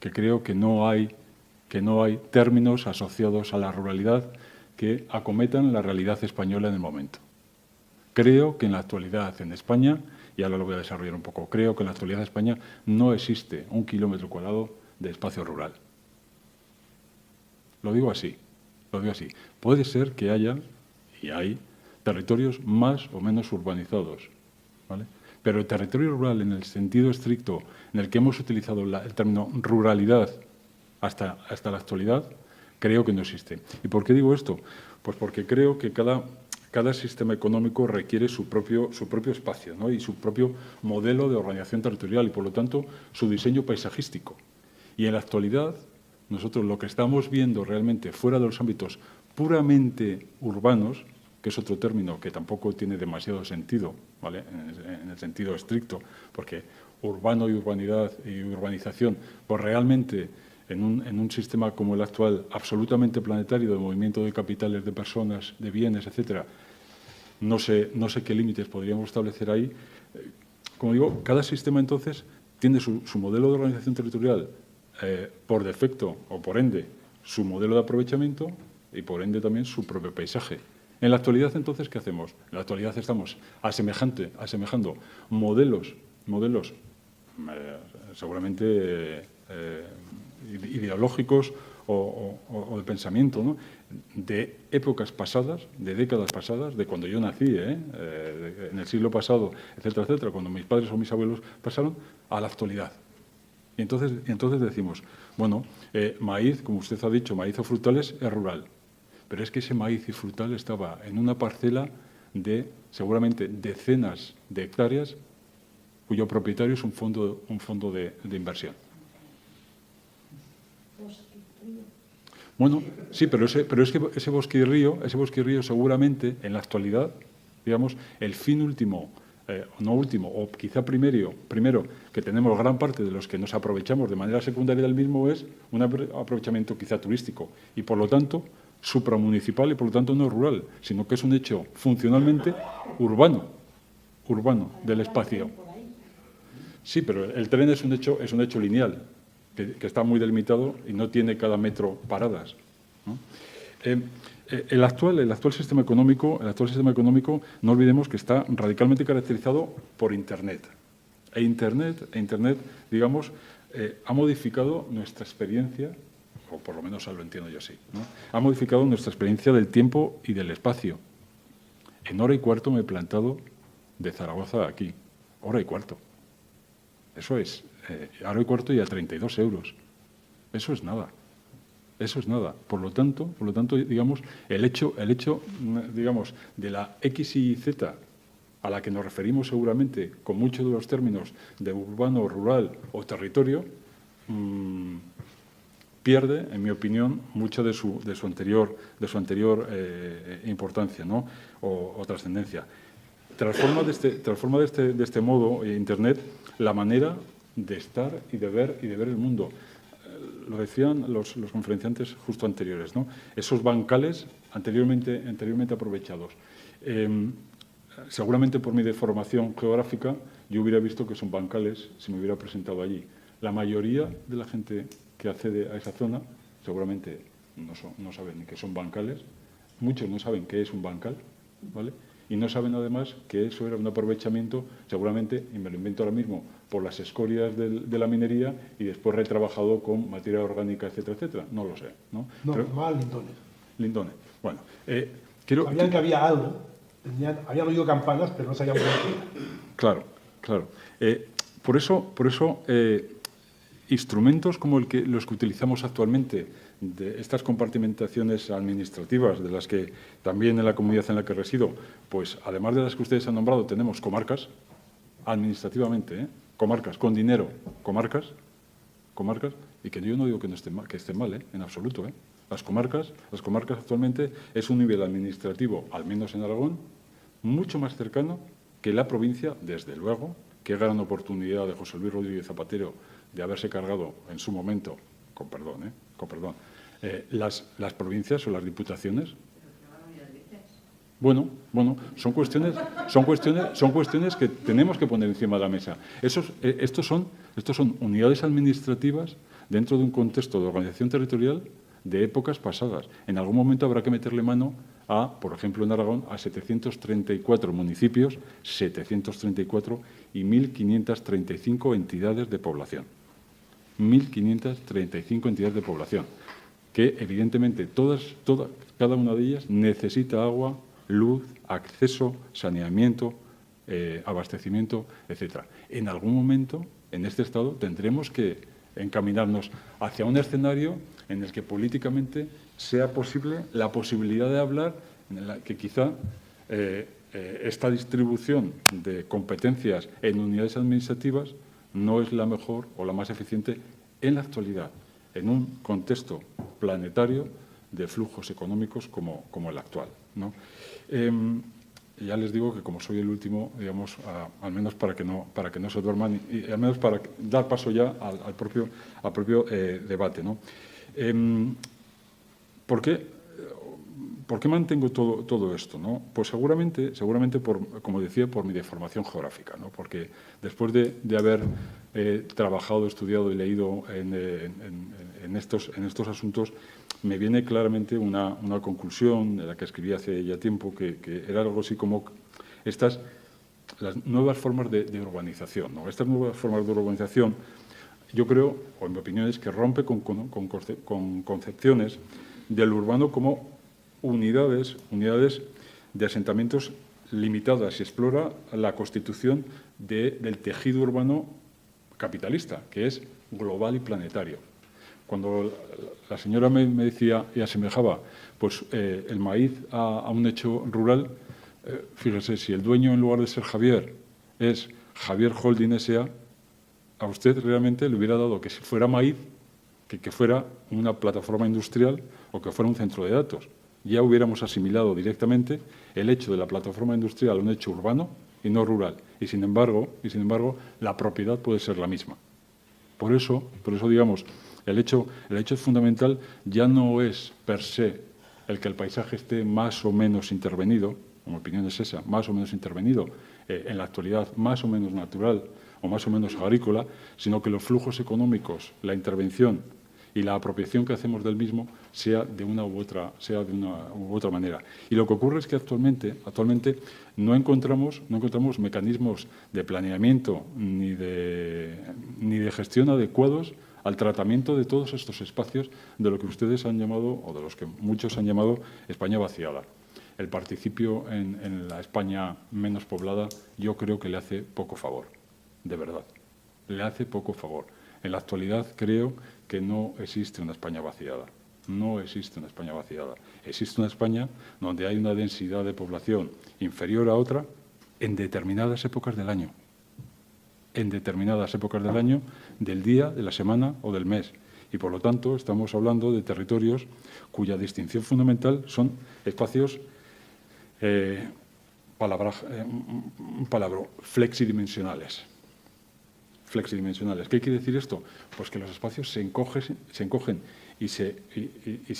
que creo que no hay términos asociados a la ruralidad que acometan la realidad española en el momento. Creo que en la actualidad en España, y ahora lo voy a desarrollar un poco, creo que en la actualidad en España no existe 1 kilómetro cuadrado de espacio rural. Lo digo así, Puede ser que haya, y hay, territorios más o menos urbanizados, ¿vale? Pero el territorio rural, en el sentido estricto en el que hemos utilizado el término ruralidad hasta la actualidad, creo que no existe. ¿Y por qué digo esto? Pues porque creo que cada sistema económico requiere su propio espacio, ¿no? Y su propio modelo de organización territorial y, por lo tanto, su diseño paisajístico. Y en la actualidad, nosotros lo que estamos viendo realmente fuera de los ámbitos puramente urbanos, que es otro término que tampoco tiene demasiado sentido, ¿vale? En el sentido estricto, porque urbano y urbanidad y urbanización, pues realmente en un sistema como el actual, absolutamente planetario, de movimiento de capitales, de personas, de bienes, etcétera, no sé qué límites podríamos establecer ahí. Como digo, cada sistema entonces tiene su modelo de organización territorial por defecto o por ende su modelo de aprovechamiento y por ende también su propio paisaje. En la actualidad, entonces, ¿qué hacemos? En la actualidad estamos asemejando modelos seguramente ideológicos o de pensamiento, ¿no? De épocas pasadas, de décadas pasadas, de cuando yo nací, en el siglo pasado, etcétera, etcétera, cuando mis padres o mis abuelos pasaron, a la actualidad. Y entonces decimos, bueno, maíz, como usted ha dicho, maíz o frutales es rural. Pero es que ese maíz y frutal estaba en una parcela de seguramente decenas de hectáreas cuyo propietario es un fondo de inversión. Bueno, sí, pero es que ese bosque y río seguramente en la actualidad, digamos, el fin último, no último, o quizá primero, que tenemos gran parte de los que nos aprovechamos de manera secundaria del mismo es un aprovechamiento quizá turístico y, por lo tanto, supramunicipal y, por lo tanto, no rural, sino que es un hecho funcionalmente urbano del espacio. Sí, pero el tren es un hecho lineal, que está muy delimitado y no tiene cada metro paradas, ¿no? El actual sistema económico, no olvidemos que está radicalmente caracterizado por Internet. E Internet, digamos, ha modificado nuestra experiencia, o por lo menos lo entiendo yo así, ¿no? Ha modificado nuestra experiencia del tiempo y del espacio. En hora y cuarto me he plantado de Zaragoza a aquí. Hora y cuarto. Eso es, hora y cuarto y a 32 euros. Eso es nada. Por lo tanto, digamos, el hecho, digamos, de la X y Z a la que nos referimos seguramente con muchos de los términos de urbano, rural o territorio, pierde, en mi opinión, mucho de su anterior importancia, ¿no? o trascendencia. Transforma de este modo Internet la manera de estar y de ver el mundo. Lo decían los conferenciantes justo anteriores, ¿no? Esos bancales anteriormente aprovechados. Seguramente por mi deformación geográfica yo hubiera visto que son bancales si me hubiera presentado allí. La mayoría de la gente que accede a esa zona seguramente no saben ni qué son bancales. Muchos no saben qué es un bancal, ¿vale? Y no saben además que eso era un aprovechamiento, seguramente, y me lo invento ahora mismo, por las escorias de la minería y después retrabajado con materia orgánica, etcétera, etcétera. No lo sé, ¿no? No, más lindones. Lindones. Bueno, sabían que había algo, habían oído campanas, pero no sabían por qué. Claro. Por eso instrumentos como los que utilizamos actualmente, de estas compartimentaciones administrativas, de las que también en la comunidad en la que resido, pues además de las que ustedes han nombrado, tenemos comarcas, administrativamente, comarcas, con dinero, comarcas, y que yo no digo que estén mal, en absoluto. Las comarcas actualmente es un nivel administrativo, al menos en Aragón, mucho más cercano que la provincia, desde luego. Qué gran oportunidad de José Luis Rodríguez Zapatero de haberse cargado en su momento, con perdón, las provincias o las diputaciones. Bueno, son cuestiones que tenemos que poner encima de la mesa. Estos son unidades administrativas dentro de un contexto de organización territorial de épocas pasadas. En algún momento habrá que meterle mano a, por ejemplo, en Aragón, a 734 municipios, 734 y 1.535 entidades de población. 1.535 entidades de población, que evidentemente cada una de ellas necesita agua, luz, acceso, saneamiento, abastecimiento, etcétera. En algún momento, en este Estado, tendremos que encaminarnos hacia un escenario en el que políticamente sea posible la posibilidad de hablar, en la que quizá esta distribución de competencias en unidades administrativas no es la mejor o la más eficiente en la actualidad, en un contexto planetario de flujos económicos como el actual, ¿no? Ya les digo que como soy el último, digamos, al menos para que no se duerman y al menos para dar paso ya al propio debate, ¿no? ¿Por qué mantengo todo esto, ¿no? Pues seguramente como decía, por mi deformación geográfica, ¿no? Porque después de haber trabajado, estudiado y leído en estos asuntos, me viene claramente una conclusión de la que escribí hace ya tiempo, que era algo así como las nuevas formas de urbanización, ¿no? Estas nuevas formas de urbanización, yo creo, o en mi opinión, es que rompe con concepciones del urbano como unidades de asentamientos limitadas y explora la constitución del tejido urbano capitalista, que es global y planetario. Cuando la señora me decía y asemejaba pues, el maíz a un hecho rural, fíjese, si el dueño en lugar de ser Javier es Javier Holding S.A., a usted realmente le hubiera dado que si fuera maíz, que fuera una plataforma industrial o que fuera un centro de datos. Ya hubiéramos asimilado directamente el hecho de la plataforma industrial a un hecho urbano y no rural. Y sin embargo, la propiedad puede ser la misma. Por eso digamos, el hecho fundamental ya no es per se el que el paisaje esté más o menos intervenido, mi opinión es esa, más o menos intervenido, en la actualidad más o menos natural o más o menos agrícola, sino que los flujos económicos, la intervención y la apropiación que hacemos del mismo sea de una u otra manera. Y lo que ocurre es que actualmente no encontramos mecanismos de planeamiento ni de gestión adecuados al tratamiento de todos estos espacios de lo que ustedes han llamado, o de los que muchos han llamado, España vaciada. El participio en la España menos poblada yo creo que le hace poco favor, de verdad, le hace poco favor. En la actualidad creo que no existe una España vaciada, no existe una España vaciada. Existe una España donde hay una densidad de población inferior a otra en determinadas épocas del año. En determinadas épocas del año, del día, de la semana o del mes. Y, por lo tanto, estamos hablando de territorios cuya distinción fundamental son espacios, flexidimensionales. Flexidimensionales. ¿Qué quiere decir esto? Pues que los espacios se encogen y se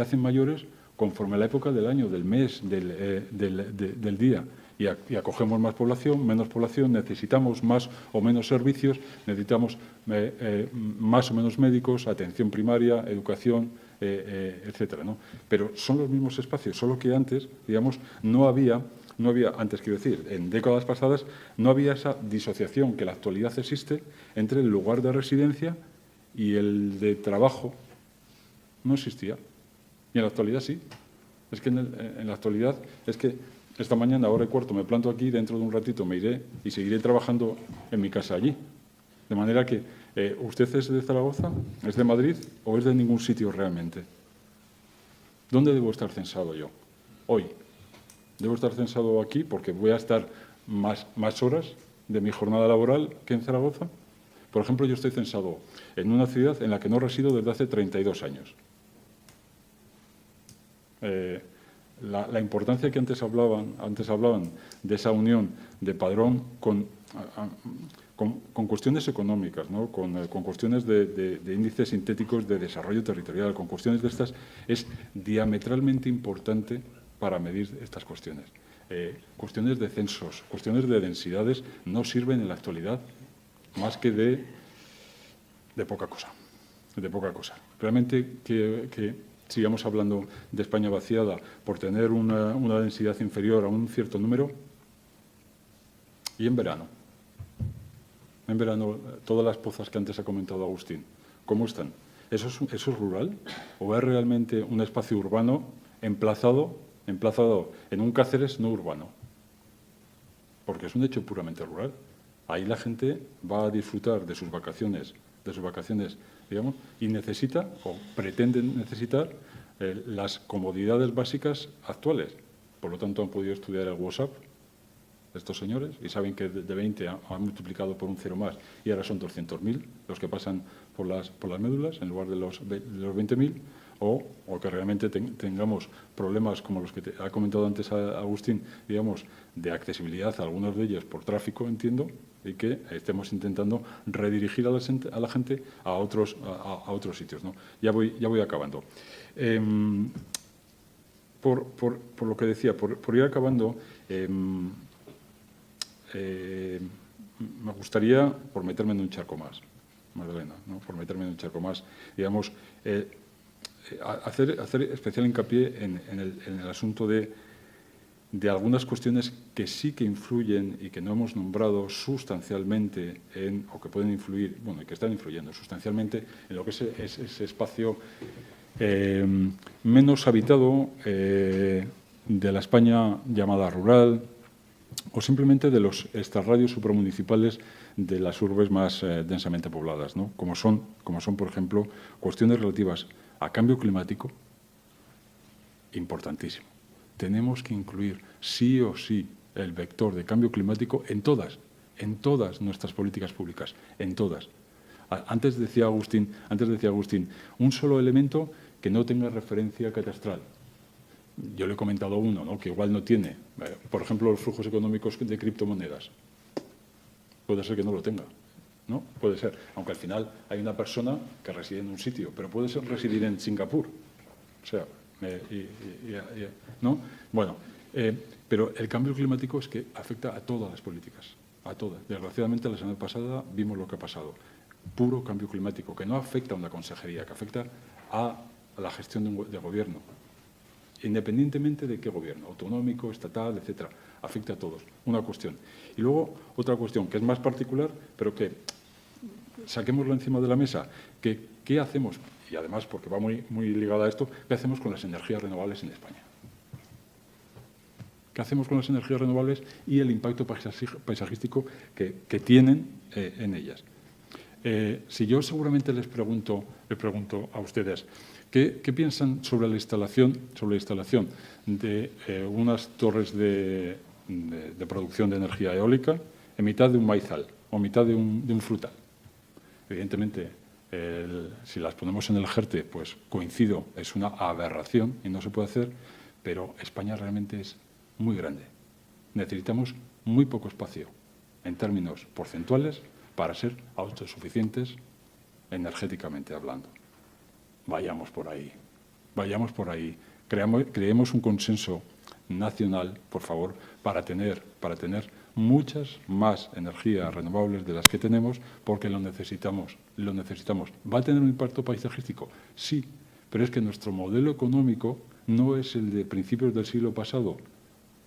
hacen mayores conforme a la época del año, del mes, del día. Y acogemos más población, menos población, necesitamos más o menos servicios, necesitamos más o menos médicos, atención primaria, educación, etcétera, ¿no? Pero son los mismos espacios, solo que antes, digamos, no había, antes quiero decir, en décadas pasadas, no había esa disociación que en la actualidad existe entre el lugar de residencia y el de trabajo. No existía. Y en la actualidad sí. Es que en la actualidad es que esta mañana, hora y cuarto, me planto aquí, dentro de un ratito me iré y seguiré trabajando en mi casa allí. De manera que, ¿usted es de Zaragoza? ¿Es de Madrid? ¿O es de ningún sitio realmente? ¿Dónde debo estar censado yo? Hoy. Debo estar censado aquí porque voy a estar más horas de mi jornada laboral que en Zaragoza. Por ejemplo, yo estoy censado en una ciudad en la que no resido desde hace 32 años. La importancia que antes hablaban de esa unión de padrón con cuestiones económicas, ¿no? con cuestiones de índices sintéticos de desarrollo territorial, con cuestiones de estas, es diametralmente importante para medir estas cuestiones. Cuestiones de censos, cuestiones de densidades no sirven en la actualidad más que de poca cosa. de poca cosa. Realmente que sigamos hablando de España vaciada por tener una densidad inferior a un cierto número. Y en verano, todas las pozas que antes ha comentado Agustín, ¿cómo están? ¿Eso es rural? ¿O es realmente un espacio urbano emplazado en un Cáceres no urbano? Porque es un hecho puramente rural. Ahí la gente va a disfrutar de sus vacaciones, digamos, y necesita o pretende necesitar las comodidades básicas actuales. Por lo tanto, han podido estudiar el WhatsApp estos señores y saben que de 20 han multiplicado por un cero más y ahora son 200.000 los que pasan por las médulas en lugar de los 20.000, o que realmente tengamos problemas como los que ha comentado antes Agustín, digamos, de accesibilidad a algunos de ellos por tráfico, entiendo, y que estemos intentando redirigir a la gente a otros sitios, ¿no? Ya voy acabando. Por lo que decía, por ir acabando, me gustaría, por meterme en un charco más, Magdalena, ¿no? Por meterme en un charco más, digamos, hacer especial hincapié en el asunto de algunas cuestiones que sí que influyen y que no hemos nombrado sustancialmente o que pueden influir, bueno, y que están influyendo sustancialmente en lo que es ese espacio menos habitado de la España llamada rural, o simplemente de los extrarradios supramunicipales de las urbes más densamente pobladas, ¿no? Como son, por ejemplo, cuestiones relativas a cambio climático, importantísimo. Tenemos que incluir sí o sí el vector de cambio climático en todas nuestras políticas públicas, en todas. Antes decía Agustín, un solo elemento que no tenga referencia catastral. Yo le he comentado uno, ¿no?, que igual no tiene. Por ejemplo, los flujos económicos de criptomonedas. Puede ser que no lo tenga, ¿no? Puede ser. Aunque al final hay una persona que reside en un sitio, pero puede ser residir en Singapur. O sea, ¿no? Bueno, pero el cambio climático es que afecta a todas las políticas, a todas. Desgraciadamente, la semana pasada vimos lo que ha pasado. Puro cambio climático, que no afecta a una consejería, que afecta a la gestión de gobierno. Independientemente de qué gobierno, autonómico, estatal, etcétera, afecta a todos. Una cuestión. Y luego otra cuestión que es más particular, pero que saquémoslo encima de la mesa. ¿Qué hacemos? Y además, porque va muy ligada a esto, ¿qué hacemos con las energías renovables en España? ¿Qué hacemos con las energías renovables y el impacto paisajístico que tienen en ellas? Si yo seguramente les pregunto a ustedes, ¿qué piensan sobre la instalación de unas torres de producción de energía eólica en mitad de un maizal o en mitad de un frutal? Evidentemente, si las ponemos en el Jerte, pues coincido, es una aberración y no se puede hacer, pero España realmente es muy grande. Necesitamos muy poco espacio en términos porcentuales para ser autosuficientes energéticamente hablando. Vayamos por ahí. Creemos un consenso nacional, por favor, para tener muchas más energías renovables de las que tenemos, porque lo necesitamos. ¿Va a tener un impacto paisajístico? Sí, pero es que nuestro modelo económico no es el de principios del siglo pasado,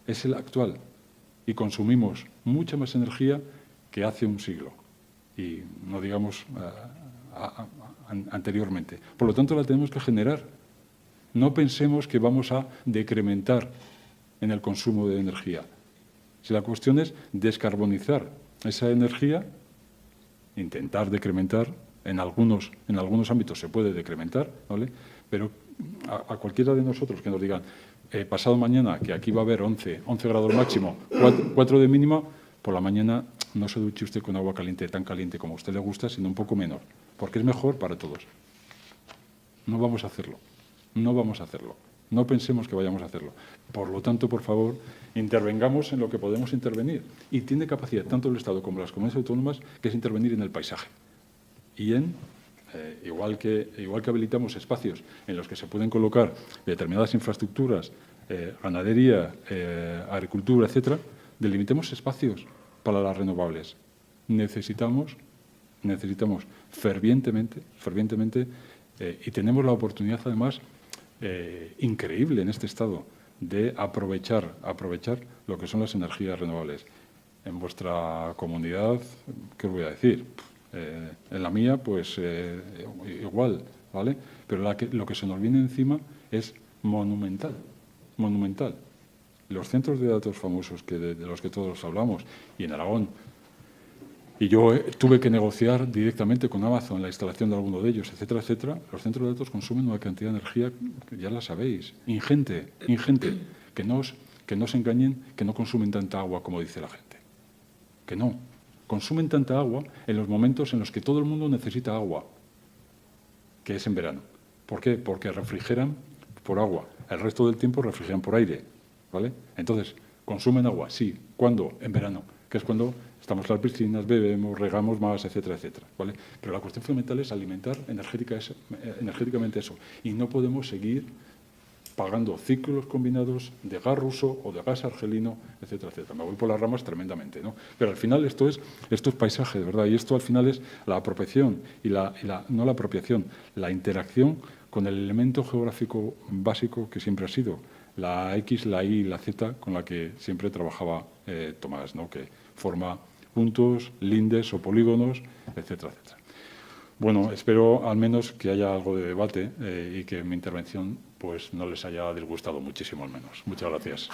es el actual. Y consumimos mucha más energía que hace un siglo. Y no digamos anteriormente. Por lo tanto, la tenemos que generar. No pensemos que vamos a decrementar en el consumo de energía. Si la cuestión es descarbonizar esa energía, intentar decrementar, en algunos ámbitos se puede decrementar, ¿vale? Pero a cualquiera de nosotros que nos digan pasado mañana que aquí va a haber 11 grados máximo, 4 de mínima, por la mañana no se duche usted con agua caliente, tan caliente como a usted le gusta, sino un poco menor, porque es mejor para todos. No vamos a hacerlo. No pensemos que vayamos a hacerlo. Por lo tanto, por favor, intervengamos en lo que podemos intervenir. Y tiene capacidad tanto el Estado como las comunidades autónomas, que es intervenir en el paisaje. Y igual que habilitamos espacios en los que se pueden colocar determinadas infraestructuras, ganadería, agricultura, etcétera, delimitemos espacios para las renovables. Necesitamos necesitamos fervientemente, y tenemos la oportunidad, además, increíble en este estado, de aprovechar lo que son las energías renovables. En vuestra comunidad, ¿qué os voy a decir? En la mía, pues igual, ¿vale? Pero lo que se nos viene encima es monumental. Los centros de datos famosos de los que todos hablamos, y en Aragón, y yo tuve que negociar directamente con Amazon la instalación de alguno de ellos, etcétera, etcétera. Los centros de datos consumen una cantidad de energía, que ya la sabéis, ingente. Que no os engañen, que no consumen tanta agua como dice la gente. Que no. Consumen tanta agua en los momentos en los que todo el mundo necesita agua, que es en verano. ¿Por qué? Porque refrigeran por agua. El resto del tiempo refrigeran por aire, ¿vale? Entonces, consumen agua, sí. ¿Cuándo? En verano, que es cuando estamos en las piscinas, bebemos, regamos más, etcétera, etcétera, ¿vale? Pero la cuestión fundamental es alimentar energéticamente eso. Y no podemos seguir pagando ciclos combinados de gas ruso o de gas argelino, etcétera, etcétera. Me voy por las ramas tremendamente, ¿no? Pero al final esto es paisaje, de verdad, y esto al final es la apropiación, y no la apropiación, la interacción con el elemento geográfico básico que siempre ha sido la X, la Y y la Z, con la que siempre trabajaba Tomás, ¿no? Que forma puntos, lindes o polígonos, etcétera, etcétera. Bueno, espero al menos que haya algo de debate y que mi intervención pues no les haya disgustado muchísimo al menos. Muchas gracias.